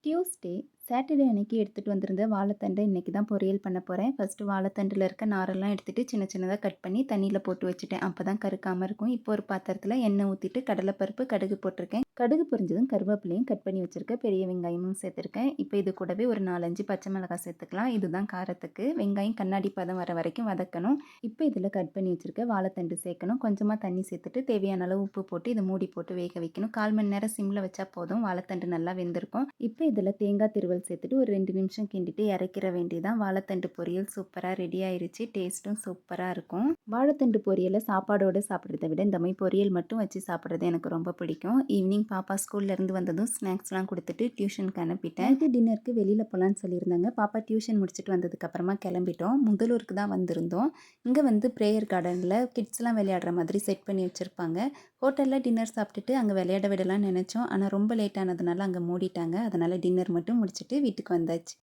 Tuesday, Saturday அன்னைக்கு எடுத்துட்டு வந்திருந்த வாழைத்தண்ட இன்னைக்கு தான் பொரியல் பண்ண போறேன். ஃபர்ஸ்ட்டு வாழைத்தண்டுல இருக்க நாரெல்லாம் எடுத்துட்டு சின்ன சின்னதா கட் பண்ணி தண்ணீல போட்டு வச்சுட்டேன். அப்பதான் கருக்காம இருக்கும். இப்போ ஒரு பாத்திரத்துல எண்ணெய் ஊத்திட்டு கடலைப்பருப்பு, கடுகு போட்டிருக்கேன். கடுகு பொரிஞ்சதும் கருவேப்பிலையும் கட் பண்ணி வச்சிருக்க பெரிய வெங்காயமும் சேர்த்துருக்கேன். இப்போ இது கூடவே ஒரு 4, 5 பச்சை மிளகாய் சேர்த்துக்கலாம். இதுதான் காரத்துக்கு. வெங்காயம் கண்ணாடி பதம் வர வரைக்கும் வதக்கணும். இப்போ இதில் கட் பண்ணி வச்சிருக்க வாழைத்தண்டு சேர்க்கணும். கொஞ்சமாக தண்ணி சேர்த்துட்டு தேவையான அளவு உப்பு போட்டு இதை மூடி போட்டு வேக வைக்கணும். 1/4 மணி நேரம் சிம்மில் வச்சா போதும். வாழைத்தண்டு நல்லா வெந்திருக்கும். இப்போ இதில் தேங்காய் திருவல் சேர்த்துட்டு ஒரு 2 நிமிஷம் கிண்டிட்டு இறக்கிற வேண்டியதான். வாழைத்தண்டு பொரியல் சூப்பராக ரெடி ஆயிருச்சு. டேஸ்ட்டும் சூப்பராக இருக்கும். வாழைத்தண்டு பொரியலை சாப்பாடோடு சாப்பிட்றத விட இந்த மாதிரி பொரியல் மட்டும் வச்சு சாப்பிட்றது எனக்கு ரொம்ப பிடிக்கும். ஈவினிங் பாப்பா ஸ்கூல்லேருந்து வந்ததும் ஸ்நாக்ஸ்லாம் கொடுத்துட்டு டியூஷனுக்கு அனுப்பிட்டேன். இது டின்னருக்கு வெளியில் போகலான்னு சொல்லியிருந்தாங்க. பாப்பா டியூஷன் முடிச்சுட்டு வந்ததுக்கப்புறமா கிளம்பிட்டோம். முதலூருக்கு தான் வந்திருந்தோம். இங்கே வந்து ப்ரேயர் கார்டனில் கிட்ஸ்லாம் விளையாடுற மாதிரி செட் பண்ணி வச்சுருப்பாங்க. ஹோட்டலில் டின்னர் சாப்பிட்டுட்டு அங்கே விளையாட விடலாம்னு நினச்சோம். ஆனால் ரொம்ப லேட் ஆனதுனால அங்கே மூடிட்டாங்க. அதனால் டின்னர் மட்டும் முடிச்சுட்டு வீட்டுக்கு வந்தாச்சு.